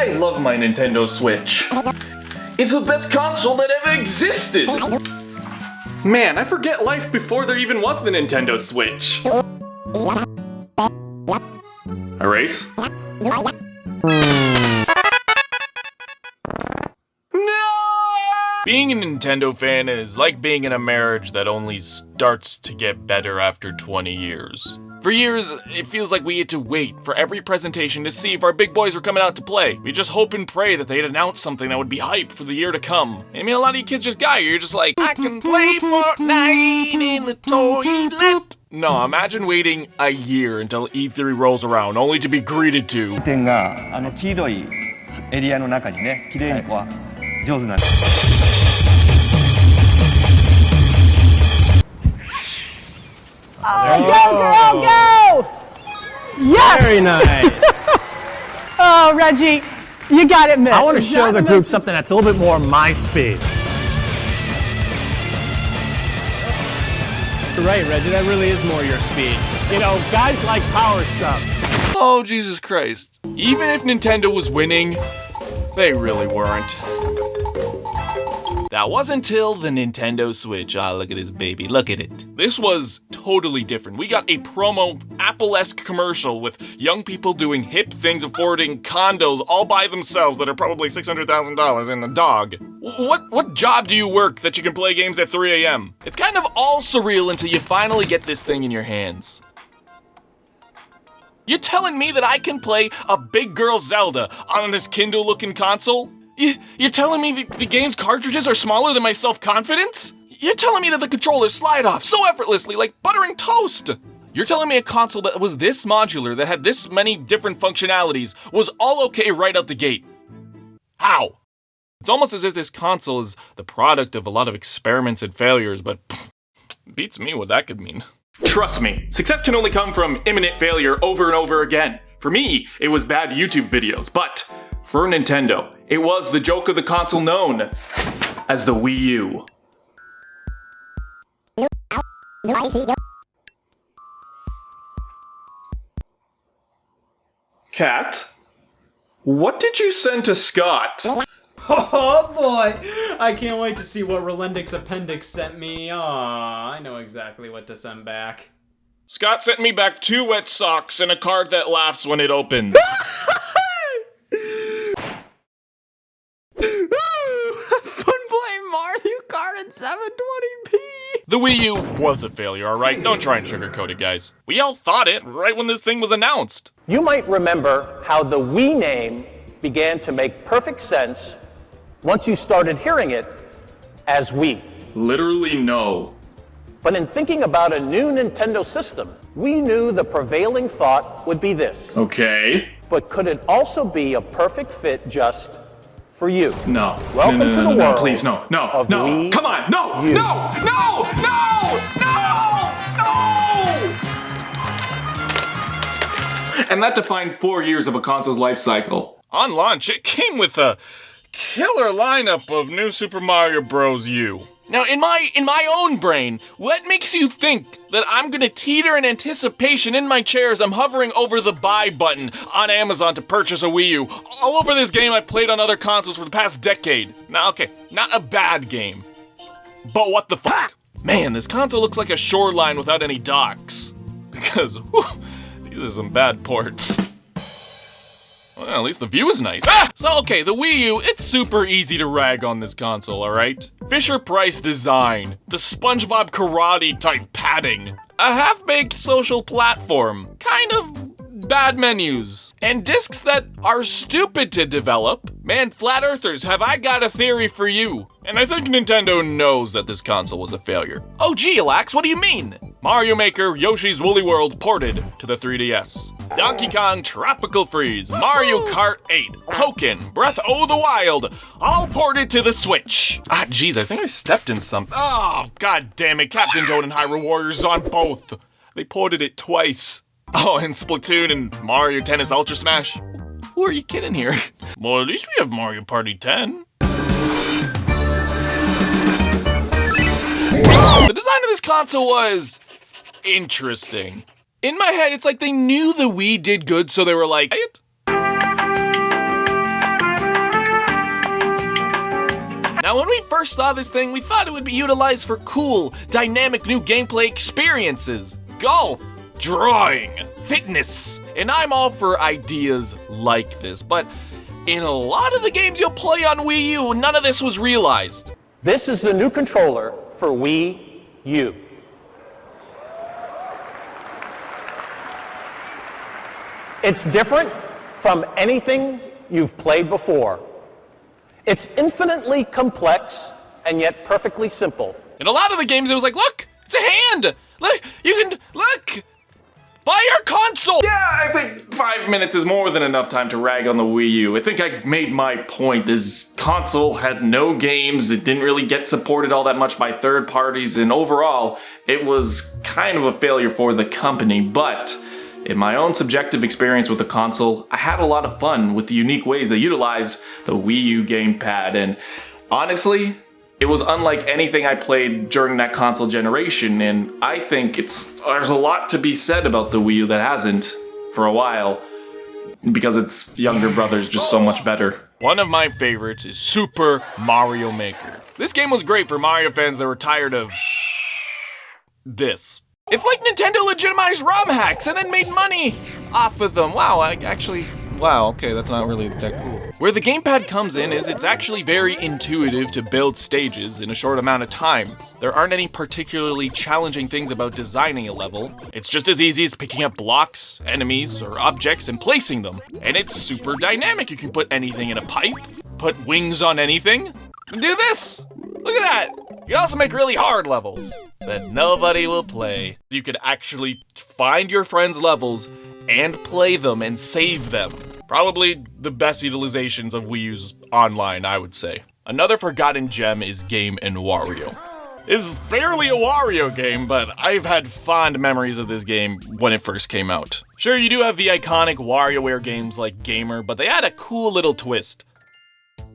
I love my Nintendo Switch. It's the best console that ever existed! Man, I forget life before there even was the Nintendo Switch. Erase? Being a Nintendo fan is like being in a marriage that only starts to get better after 20 years. For years, it feels like we had to wait for every presentation to see if our big boys were coming out to play. We just hope and pray that they'd announce something that would be hype for the year to come. I mean, a lot of you kids just got here, you're just like, I can play Fortnite in the toilet. No, imagine waiting a year until E3 rolls around, only to be greeted to. 点が黄色いエリアの中にね、綺麗にこう上手なんです。Oh, go, girl, go! Yes! Very nice. Oh, Reggie, you got it, man. I want to show the group something that's a little bit more my speed. You're right, Reggie, that really is more your speed. You know, guys like power stuff. Oh, Jesus Christ. Even if Nintendo was winning, they really weren't. That was until the Nintendo Switch. Ah, look at this baby, look at it. This was totally different. We got a promo Apple-esque commercial with young people doing hip things of forwarding condos all by themselves that are probably $600,000 and a dog. What job do you work that you can play games at 3 a.m.? It's kind of all surreal until you finally get this thing in your hands. You're telling me that I can play a big girl Zelda on this Kindle-looking console? You're telling me the game's cartridges are smaller than my self-confidence? You're telling me that the controllers slide off so effortlessly like buttering toast? You're telling me a console that was this modular, that had this many different functionalities, was all okay right out the gate? How? It's almost as if this console is the product of a lot of experiments and failures, but beats me what that could mean. Trust me, success can only come from imminent failure over and over again. For me, it was bad YouTube videos, but for Nintendo, it was the joke of the console known as the Wii U. Kat, what did you send to Scott? Oh boy! I can't wait to see what Relendix Appendix sent me. Aw, I know exactly what to send back. Scott sent me back 2 wet socks and a card that laughs when it opens. Mario Kart in 720p! The Wii U was a failure, alright? Don't try and sugarcoat it, guys. We all thought it right when this thing was announced. You might remember how the Wii name began to make perfect sense once you started hearing it as Wii. Literally no. But in thinking about a new Nintendo system, we knew the prevailing thought would be this. Okay. But could it also be a perfect fit just for you? No. Welcome no, to the no, world. Please, no. Of no. Wii Come on, no, U. no. And that defined 4 years of a console's life cycle. On launch, it came with a killer lineup of new Super Mario Bros. U. Now, in my own brain, what makes you think that I'm gonna teeter in anticipation in my chair as I'm hovering over the buy button on Amazon to purchase a Wii U, all over this game I've played on other consoles for the past decade? Now, okay, not a bad game, but what the fuck? Man, this console looks like a shoreline without any docks. Because, whew, these are some bad ports. Well, at least the view is nice. So, okay, the Wii U, it's super easy to rag on this console, alright? Fisher-Price design, the SpongeBob karate type padding, a half-baked social platform, kind of bad menus, and discs that are stupid to develop. Man, flat earthers, have I got a theory for you? And I think Nintendo knows that this console was a failure. Oh gee, Alax, what do you mean? Mario Maker Yoshi's Woolly World ported to the 3DS. Donkey Kong Tropical Freeze, Mario Kart 8, Pokken, Breath o' the Wild, all ported to the Switch. Ah, geez, I think I stepped in something. Oh, god damn it, Captain Toad and Hyrule Warriors on both. They ported it twice. Oh, and Splatoon and Mario Tennis Ultra Smash. Who are you kidding here? Well, at least we have Mario Party 10. The design of this console was interesting. In my head, it's like they knew the Wii did good, so they were like, Now, when we first saw this thing, we thought it would be utilized for cool, dynamic new gameplay experiences. Golf, drawing, fitness, and I'm all for ideas like this, but in a lot of the games you'll play on Wii U, none of this was realized. This is the new controller for Wii U. It's different from anything you've played before. It's infinitely complex and yet perfectly simple. In a lot of the games, it was like, look, it's a hand. Look, you can, look, buy your console. Yeah, I think 5 minutes is more than enough time to rag on the Wii U. I think I made my point. This console had no games. It didn't really get supported all that much by third parties. And overall, it was kind of a failure for the company. But in my own subjective experience with the console, I had a lot of fun with the unique ways they utilized the Wii U gamepad. And honestly, it was unlike anything I played during that console generation, and I think there's a lot to be said about the Wii U that hasn't for a while, because its younger brother's just so much better. One of my favorites is Super Mario Maker. This game was great for Mario fans that were tired of this. It's like Nintendo legitimized ROM hacks and then made money off of them. Wow, wow, okay, that's not really that cool. Where the gamepad comes in is it's actually very intuitive to build stages in a short amount of time. There aren't any particularly challenging things about designing a level. It's just as easy as picking up blocks, enemies, or objects and placing them. And it's super dynamic. You can put anything in a pipe, put wings on anything, and do this. Look at that. You can also make really hard levels that nobody will play. You could actually find your friends' levels and play them and save them. Probably the best utilizations of Wii U's online, I would say. Another forgotten gem is Game & Wario. It's barely a Wario game, but I've had fond memories of this game when it first came out. Sure, you do have the iconic WarioWare games like Gamer, but they had a cool little twist.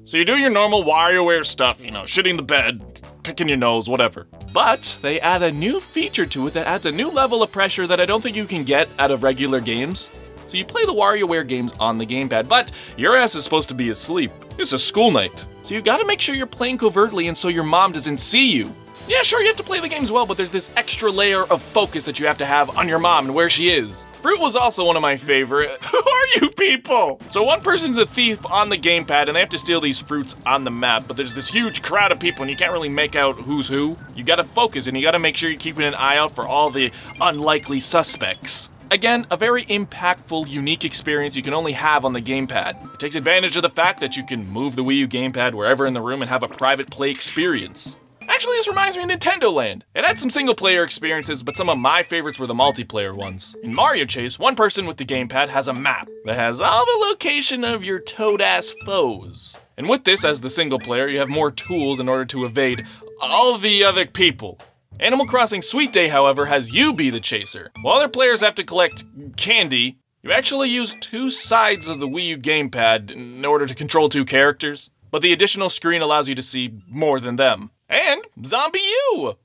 So you're doing your normal WarioWare stuff, you know, shitting the bed, picking your nose, whatever. But they add a new feature to it that adds a new level of pressure that I don't think you can get out of regular games. So you play the WarioWare games on the gamepad, but your ass is supposed to be asleep. It's a school night. So you gotta make sure you're playing covertly and so your mom doesn't see you. Yeah, sure, you have to play the games well, but there's this extra layer of focus that you have to have on your mom and where she is. Fruit was also one of my favorite. Who are you people? So one person's a thief on the gamepad and they have to steal these fruits on the map, but there's this huge crowd of people and you can't really make out who's who. You gotta focus and you gotta make sure you're keeping an eye out for all the unlikely suspects. Again, a very impactful, unique experience you can only have on the gamepad. It takes advantage of the fact that you can move the Wii U gamepad wherever in the room and have a private play experience. Actually, this reminds me of Nintendo Land. It had some single-player experiences, but some of my favorites were the multiplayer ones. In Mario Chase, one person with the gamepad has a map that has all the location of your toad-ass foes. And with this, as the single player, you have more tools in order to evade all the other people. Animal Crossing Sweet Day, however, has you be the chaser. While other players have to collect candy, you actually use two sides of the Wii U gamepad in order to control two characters, but the additional screen allows you to see more than them. And Zombie U!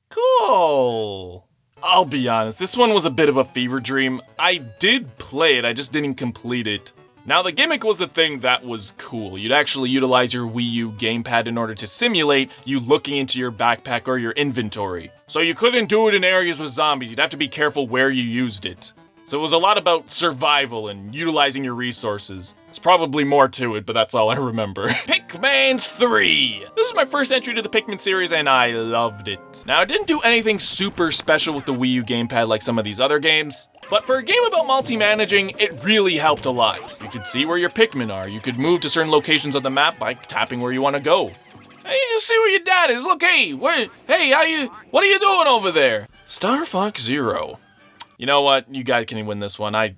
Cool. I'll be honest, this one was a bit of a fever dream. I did play it, I just didn't complete it. Now, the gimmick was the thing that was cool. You'd actually utilize your Wii U gamepad in order to simulate you looking into your backpack or your inventory. So you couldn't do it in areas with zombies, you'd have to be careful where you used it. So it was a lot about survival and utilizing your resources. There's probably more to it, but that's all I remember. Pikmin 3! This is my first entry to the Pikmin series and I loved it. Now, it didn't do anything super special with the Wii U gamepad like some of these other games, but for a game about multi-managing, it really helped a lot. You could see where your Pikmin are, you could move to certain locations on the map by tapping where you want to go. Hey, you can see where your dad is, look, hey, what are you doing over there? Star Fox Zero. You know what? You guys can win this one. But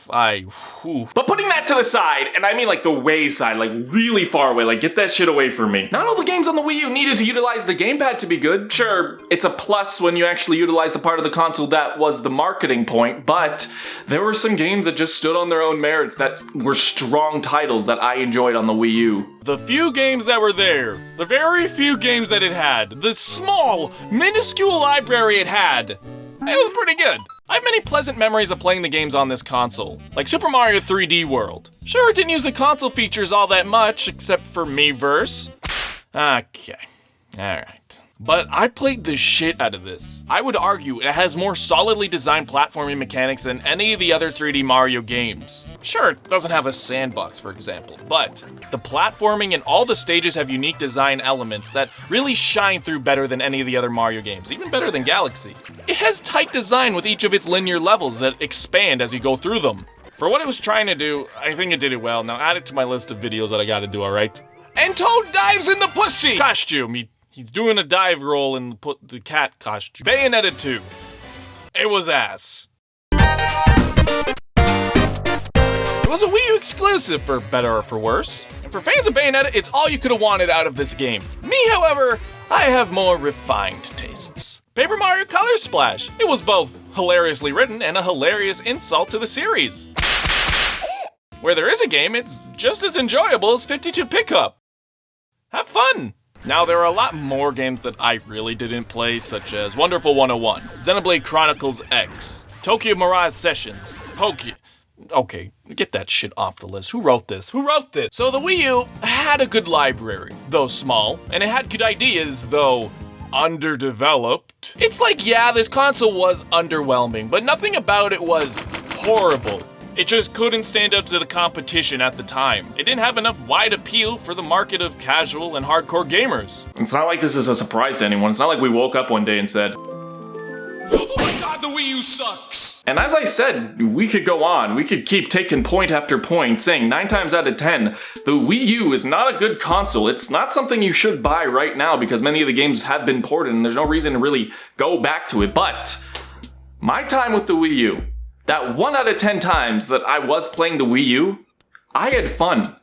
putting that to the side, and I mean like the way side, like really far away, like get that shit away from me. Not all the games on the Wii U needed to utilize the gamepad to be good. Sure, it's a plus when you actually utilize the part of the console that was the marketing point, but there were some games that just stood on their own merits that were strong titles that I enjoyed on the Wii U. The few games that were there, the very few games that it had, the small, minuscule library it had, it was pretty good. I have many pleasant memories of playing the games on this console, like Super Mario 3D World. Sure, it didn't use the console features all that much, except for Miiverse. Okay. Alright. But I played the shit out of this. I would argue it has more solidly designed platforming mechanics than any of the other 3D Mario games. Sure, it doesn't have a sandbox, for example, but the platforming and all the stages have unique design elements that really shine through better than any of the other Mario games, even better than Galaxy. It has tight design with each of its linear levels that expand as you go through them. For what it was trying to do, I think it did it well. Now add it to my list of videos that I gotta do, alright? And Toad dives in the pussy costume. He's doing a dive roll in the cat costume. Bayonetta 2. It was ass. It was a Wii U exclusive, for better or for worse. And for fans of Bayonetta, it's all you could have wanted out of this game. Me, however, I have more refined tastes. Paper Mario Color Splash. It was both hilariously written and a hilarious insult to the series. Where there is a game, it's just as enjoyable as 52 Pickup. Have fun! Now, there are a lot more games that I really didn't play, such as Wonderful 101, Xenoblade Chronicles X, Tokyo Mirage Sessions, Okay, get that shit off the list. Who wrote this? Who wrote this? So the Wii U had a good library, though small, and it had good ideas, though underdeveloped. It's like, yeah, this console was underwhelming, but nothing about it was horrible. It just couldn't stand up to the competition at the time. It didn't have enough wide appeal for the market of casual and hardcore gamers. It's not like this is a surprise to anyone. It's not like we woke up one day and said, "Oh my god, the Wii U sucks!" And as I said, we could go on. We could keep taking point after point, saying 9 times out of 10, the Wii U is not a good console. It's not something you should buy right now because many of the games have been ported and there's no reason to really go back to it. But my time with the Wii U, that 1 out of 10 times that I was playing the Wii U, I had fun.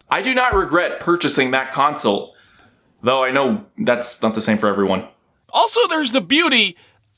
I do not regret purchasing that console, though I know that's not the same for everyone. Also, there's the beauty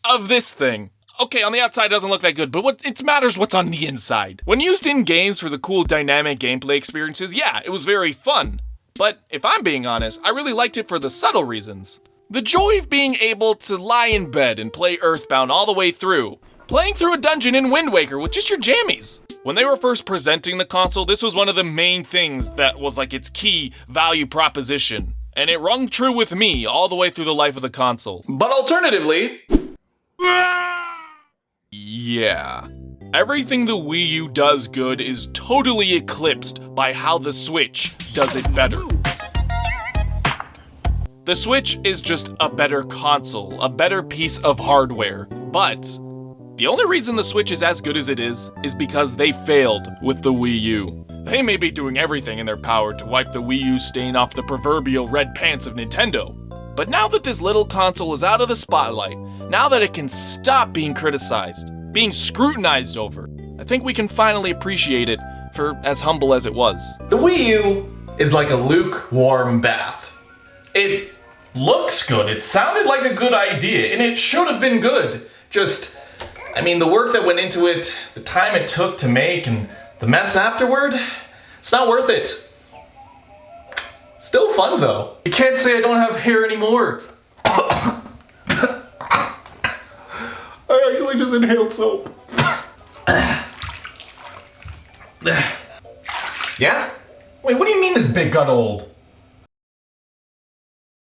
of this thing. Okay, on the outside it doesn't look that good, but it matters what's on the inside. When used in games for the cool dynamic gameplay experiences, yeah, it was very fun. But if I'm being honest, I really liked it for the subtle reasons. The joy of being able to lie in bed and play Earthbound all the way through. Playing through a dungeon in Wind Waker with just your jammies. When they were first presenting the console, this was one of the main things that was like its key value proposition. And it rung true with me all the way through the life of the console. But alternatively, yeah. Everything the Wii U does good is totally eclipsed by how the Switch does it better. The Switch is just a better console, a better piece of hardware, but the only reason the Switch is as good as it is because they failed with the Wii U. They may be doing everything in their power to wipe the Wii U stain off the proverbial red pants of Nintendo. But now that this little console is out of the spotlight, now that it can stop being criticized, being scrutinized over, I think we can finally appreciate it for as humble as it was. The Wii U is like a lukewarm bath. It looks good, it sounded like a good idea, and it should have been good. The work that went into it, the time it took to make, and the mess afterward, it's not worth it. Still fun though. You can't say I don't have hair anymore. I actually just inhaled soap. Yeah? Wait, what do you mean this bit got old?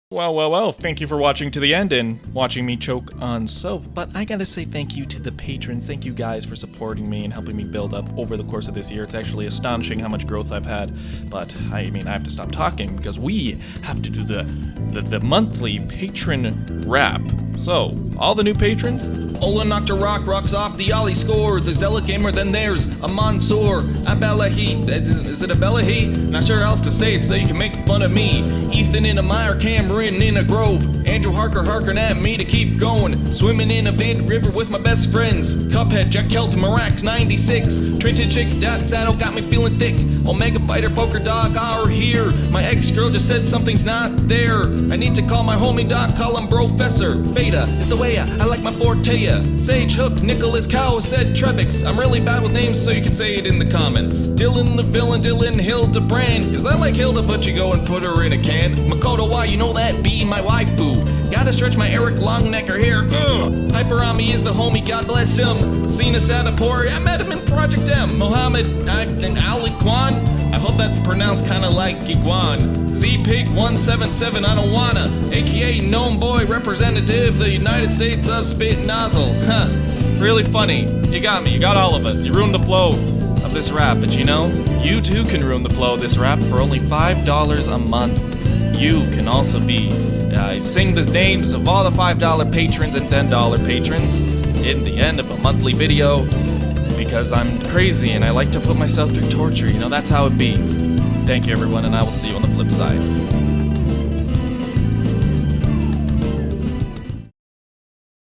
Well, thank you for watching to the end and watching me choke on soap, but I gotta say thank you to the patrons. Thank you guys for supporting me and helping me build up over the course of this year. It's actually astonishing how much growth I've had, but I have to stop talking because we have to do the monthly patron wrap. So, all the new patrons, Ola Nocta Rock rocks off, the Ollie score, the Zella Gamer, then there's a Mansoor, Abelahi, is it Abelahi? Not sure how else to say it so you can make fun of me. Ethan in a mire, Cameron in a grove, Andrew harking at me to keep going, swimming in a big river with my best friends, Cuphead, Jack Kelton, Marax, 96, Trinity Chick, Dot Saddle, got me feeling thick, Omega Fighter, Poker Dog, are here, my ex-girl just said something's not there, I need to call my homie Doc, call him Professor, Beta is the way I like my forte. Sage Hook, Nicholas Cow said Trebix. I'm really bad with names, so you can say it in the comments. Dylan the villain, Dylan Hildebrand. Is that like Hilda, but you go and put her in a can? Makoto, why you know that be my waifu? Gotta stretch my Eric Longnecker hair. Hyperami is the homie, God bless him. Sina Sadapori, I met him in Project M. Mohammed and Ali Kwan, I hope that's pronounced kinda like Giguan. Z-Pig177, I don't wanna, aka Gnome Boy, representative, the United States of Spit Nozzle. Huh, really funny. You got me, you got all of us. You ruined the flow of this rap, but you know, you too can ruin the flow of this rap for only $5 a month. You can also be sing the names of all the $5 patrons and $10 patrons in the end of a monthly video, because I'm crazy and I like to put myself through torture. You know, that's how it be. Thank you, everyone, and I will see you on the flip side.